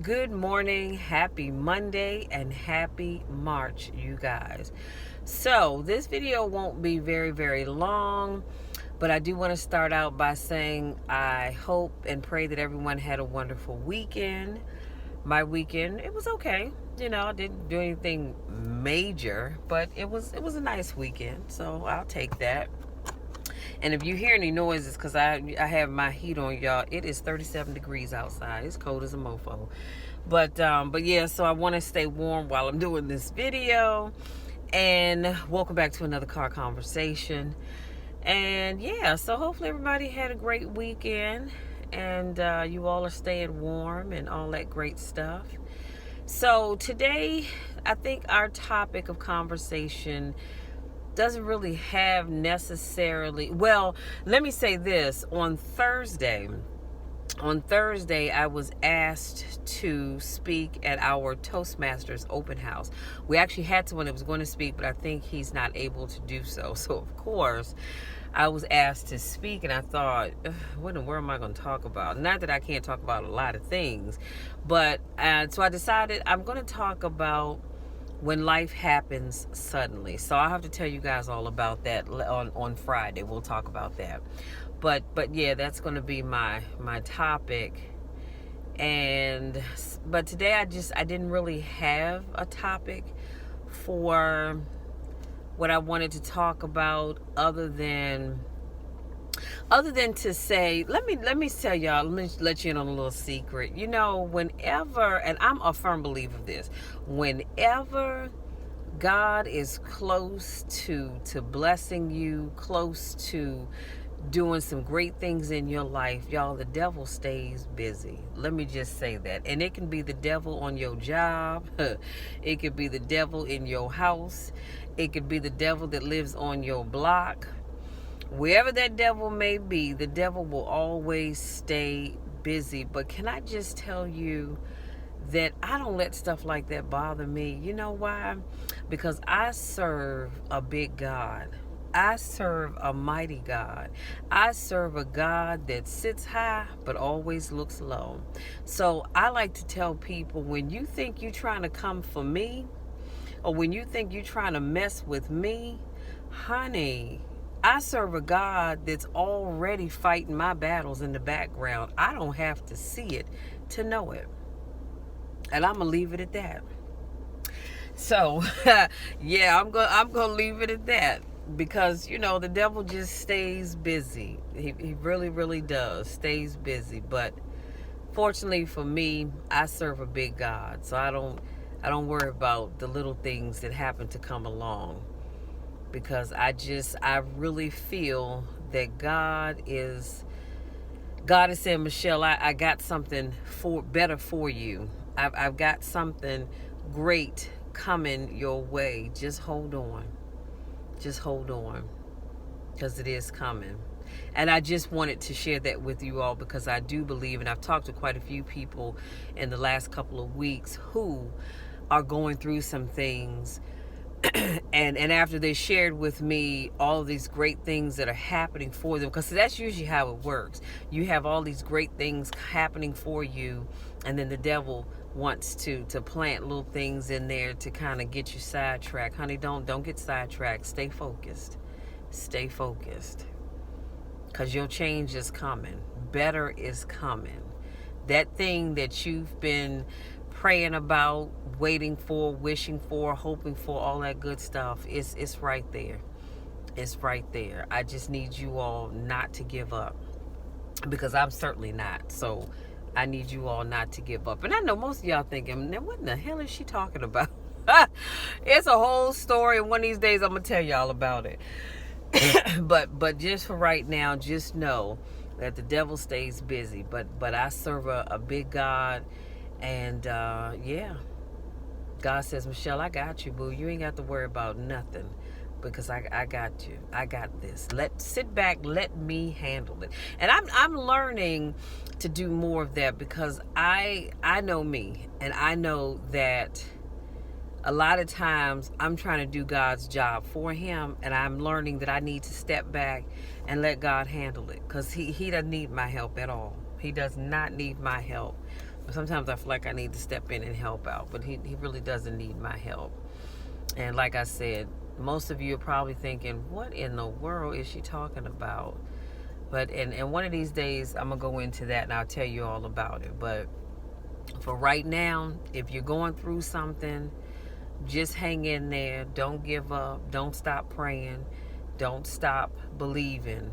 Good morning, happy Monday, and happy March, you guys. So, this video won't be very long, but I do want to start out by saying I hope and pray that everyone had a wonderful weekend. My weekend, it was okay. I didn't do anything major, but it was a nice weekend, so I'll take that. And if you hear any noises, because I have my heat on, y'all, it is 37 degrees outside. It's cold as a mofo. But yeah, so I want to stay warm while I'm doing this video. And welcome back to another car conversation. And yeah, so hopefully everybody had a great weekend. And you all are staying warm and all that great stuff. So today, I think our topic of conversation doesn't really have necessarily, well, let me say this. On Thursday, I was asked to speak at our Toastmasters open house. We actually had someone that was going to speak, but I think he's not able to do so. So, of course, I was asked to speak, and I thought, what in the world am I going to talk about? Not that I can't talk about a lot of things, but so I decided I'm going to talk about when life happens suddenly. So I'll have to tell you guys all about that on Friday. We'll talk about that. But yeah, that's going to be my topic. But today I didn't really have a topic for what I wanted to talk about other than to say, let me tell y'all, let me let you in on a little secret. Whenever, and I'm a firm believer of this, whenever God is close to blessing you, close to doing some great things in your life, y'all, the devil stays busy. Let me just say that. And it can be the devil on your job. It could be the devil in your house. It could be the devil that lives on your block. Wherever that devil may be, the devil will always stay busy. But can I just tell you that I don't let stuff like that bother me? You know why? Because I serve a big God. I serve a mighty God. I serve a God that sits high but always looks low. So I like to tell people, when you think you're trying to come for me, or when you think you're trying to mess with me, honey, I serve a God that's already fighting my battles in the background. I don't have to see it to know it. And I'm going to leave it at that. So, yeah, I'm going to leave it at that. Because, the devil just stays busy. He really does. Stays busy. But fortunately for me, I serve a big God. So I don't worry about the little things that happen to come along. Because I really feel that God is saying, Michelle, I got something better for you. I've got something great coming your way. Just hold on. Just hold on. Because it is coming. And I just wanted to share that with you all, because I do believe, and I've talked to quite a few people in the last couple of weeks who are going through some things. and after they shared with me all of these great things that are happening for them, because that's usually how it works. You have all these great things happening for you, and then the devil wants to plant little things in there to kind of get you sidetracked. Honey, don't get sidetracked. Stay focused. Stay focused. Because your change is coming. Better is coming. That thing that you've been praying about, waiting for, wishing for, hoping for, all that good stuff, it's right there. It's right there. I just need you all not to give up, because I'm certainly not. So I need you all not to give up. And I know most of y'all thinking, now what in the hell is she talking about? It's a whole story, and one of these days I'm gonna tell y'all about it. but just for right now, just know that the devil stays busy. But I serve a big God. And yeah, God says, Michelle, I got you, boo. You ain't got to worry about nothing, because I got you. I got this. Sit back, let me handle it. And I'm learning to do more of that, because I know me, and I know that a lot of times I'm trying to do God's job for him, and I'm learning that I need to step back and let God handle it, because he doesn't need my help at all. He does not need my help. Sometimes I feel like I need to step in and help out, but he really doesn't need my help. And like I said, most of you are probably thinking, what in the world is she talking about? But and one of these days I'm gonna go into that and I'll tell you all about it. But for right now, if you're going through something, just hang in there. Don't give up. Don't stop praying. Don't stop believing,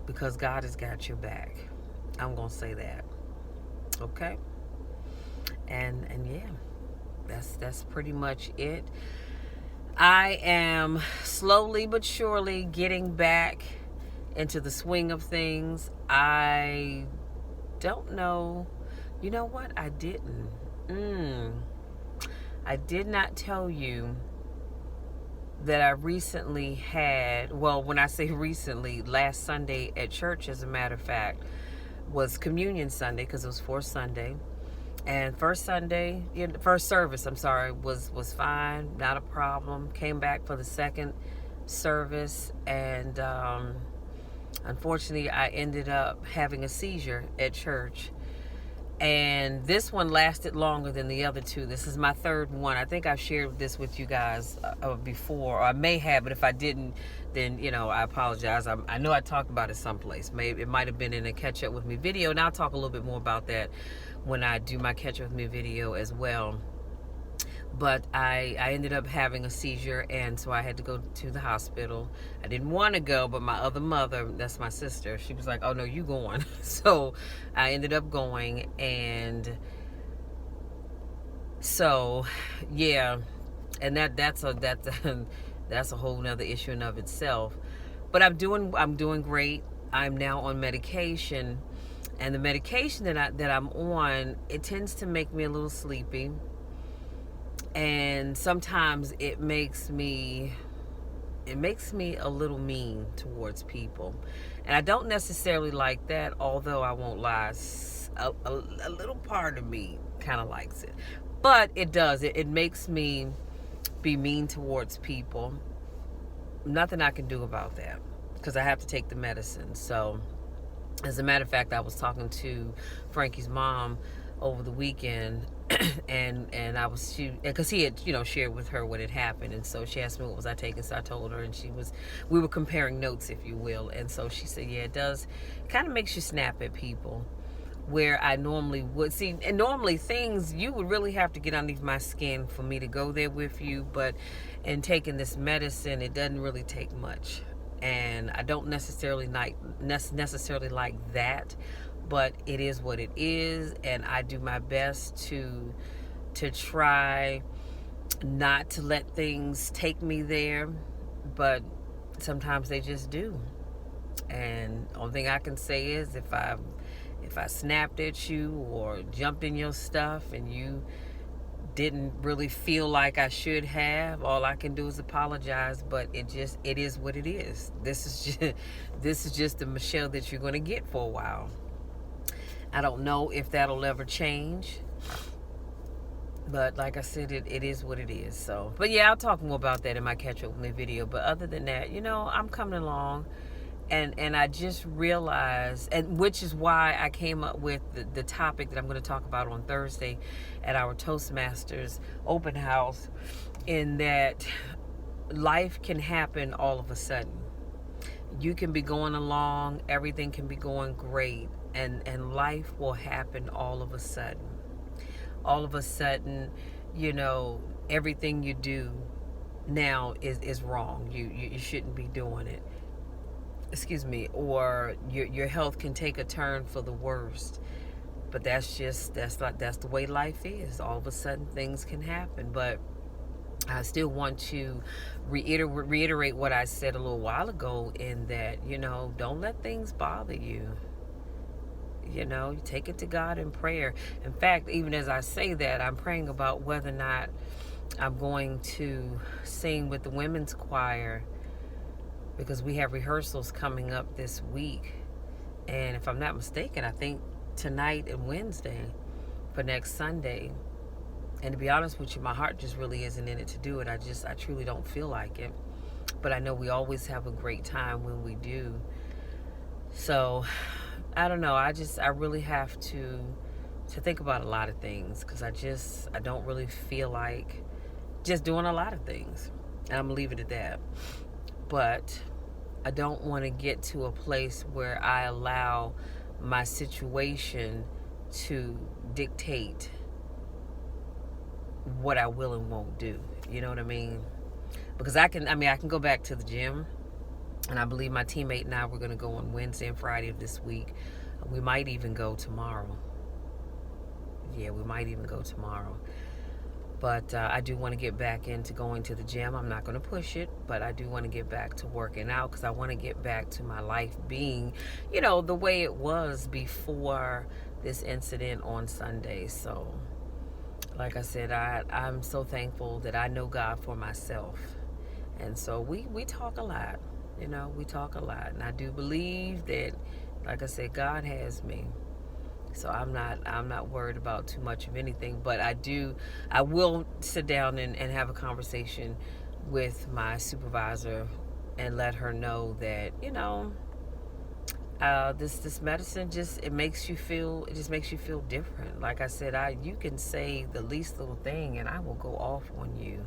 because God has got your back. I'm gonna say that. Okay? And yeah, that's pretty much it. I am slowly but surely getting back into the swing of things. I don't know. You know what? I didn't. I did not tell you that I recently had, well, when I say recently, last Sunday at church, as a matter of fact, was Communion Sunday, because it was fourth Sunday. And first service, was fine, not a problem. Came back for the second service, and unfortunately, I ended up having a seizure at church. And this one lasted longer than the other two. This is my third one. I think I've shared this with you guys before, or I may have, but if I didn't, then, I apologize. I know I talked about it someplace. Maybe it might have been in a Catch Up With Me video, and I'll talk a little bit more about that when I do my Catch Up With Me video as well. But I ended up having a seizure, and so I had to go to the hospital. I didn't want to go, but my other mother, that's my sister, she was like, oh no, you going. So I ended up going, and so yeah, and that's a whole nother issue in of itself. But I'm doing great. I'm now on medication, and the medication that I'm on, it tends to make me a little sleepy. And sometimes it makes me a little mean towards people. And I don't necessarily like that, although I won't lie, a little part of me kind of likes it. But it does. It makes me be mean towards people. Nothing I can do about that, because I have to take the medicine. So, as a matter of fact, I was talking to Frankie's mom over the weekend, and because he had shared with her what had happened, and so she asked me what was I taking. So I told her, and we were comparing notes, if you will. And so she said, yeah, it does kind of makes you snap at people, where I normally would see, and normally things you would really have to get underneath my skin for me to go there with you, but in taking this medicine, it doesn't really take much. And I don't necessarily like that, but it is what it is, and I do my best to try not to let things take me there, but sometimes they just do. And only thing I can say is, if I snapped at you or jumped in your stuff and you didn't really feel like I should have, all I can do is apologize. But it is what it is. This is just the Michelle that you're going to get for a while. I don't know if that'll ever change, but like I said, it is what it is. So, but yeah, I'll talk more about that in my Catch Up With Me video. But other than that, I'm coming along, and I just realized, and which is why I came up with the topic that I'm going to talk about on Thursday at our Toastmasters open house, in that life can happen all of a sudden. You can be going along, everything can be going great, and life will happen all of a sudden. All of a sudden, everything you do now is wrong. You shouldn't be doing it. Excuse me. Or your health can take a turn for the worst. But that's the way life is. All of a sudden things can happen. But I still want to reiterate what I said a little while ago, in that, don't let things bother you. You take it to God in prayer. In fact, even as I say that, I'm praying about whether or not I'm going to sing with the women's choir, because we have rehearsals coming up this week. And if I'm not mistaken, I think tonight and Wednesday for next Sunday. And to be honest with you, my heart just really isn't in it to do it. I truly don't feel like it. But I know we always have a great time when we do. So, I don't know. I really have to think about a lot of things, because I don't really feel like just doing a lot of things, and I'm gonna leave it at that. But I don't want to get to a place where I allow my situation to dictate what I will and won't do. You know what I mean? Because I can go back to the gym, and I believe my teammate and I, we're going to go on Wednesday and Friday of this week. We might even go tomorrow. Yeah, we might even go tomorrow. But I do want to get back into going to the gym. I'm not going to push it, but I do want to get back to working out, because I want to get back to my life being, the way it was before this incident on Sunday. So, like I said, I'm so thankful that I know God for myself. And so we talk a lot, we talk a lot. And I do believe that, like I said, God has me. So I'm not worried about too much of anything, but I will sit down and have a conversation with my supervisor and let her know that, this medicine it makes you feel different. Like I said, you can say the least little thing and I will go off on you.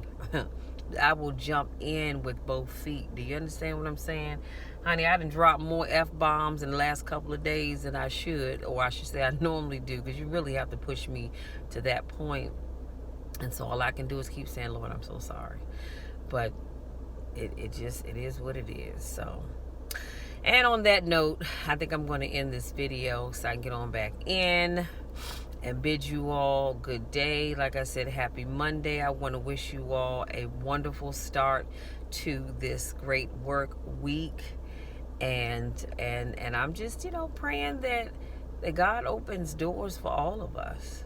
I will jump in with both feet. Do you understand what I'm saying? Honey, I done dropped more F-bombs in the last couple of days than I should, or I should say I normally do, because you really have to push me to that point. And so all I can do is keep saying, Lord, I'm so sorry. But it is what it is. So, and on that note, I think I'm going to end this video so I can get on back in and bid you all good day. Like I said, happy Monday. I want to wish you all a wonderful start to this great work week. And I'm just, praying that God opens doors for all of us.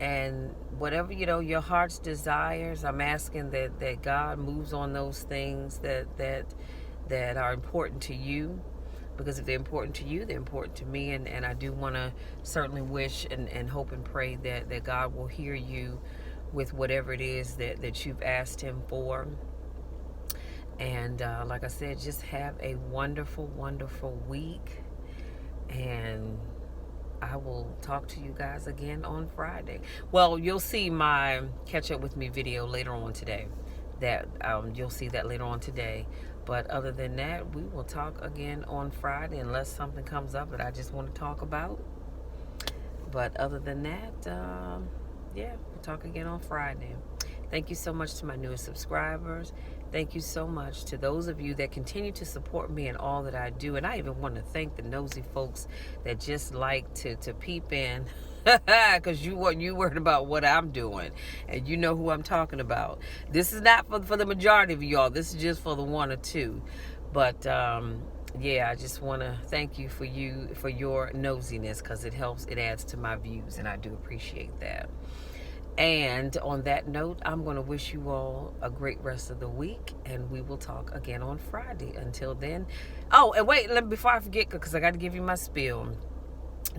And whatever, your heart's desires, I'm asking that God moves on those things that are important to you. Because if they're important to you, they're important to me. And I do want to certainly wish and hope and pray that God will hear you with whatever it is that you've asked him for. And like I said, just have a wonderful, wonderful week. And I will talk to you guys again on Friday. Well, you'll see my catch up with me video later on today. You'll see that later on today. But other than that, we will talk again on Friday, unless something comes up that I just want to talk about. But other than that, we'll talk again on Friday. Thank you so much to my newest subscribers. Thank you so much to those of you that continue to support me in all that I do. And I even want to thank the nosy folks that just like to peep in, because you worried about what I'm doing, and you know who I'm talking about. This is not for the majority of y'all. This is just for the one or two. But I just want to thank you for your nosiness, because it helps. It adds to my views, and I do appreciate that. And on that note, I'm going to wish you all a great rest of the week, and we will talk again on Friday. Until then. Oh, and wait, before I forget, because I got to give you my spiel.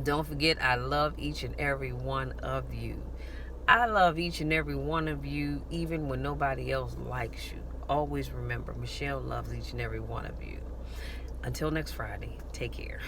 Don't forget, I love each and every one of you. I love each and every one of you, even when nobody else likes you. Always remember, Michelle loves each and every one of you. Until next Friday, take care.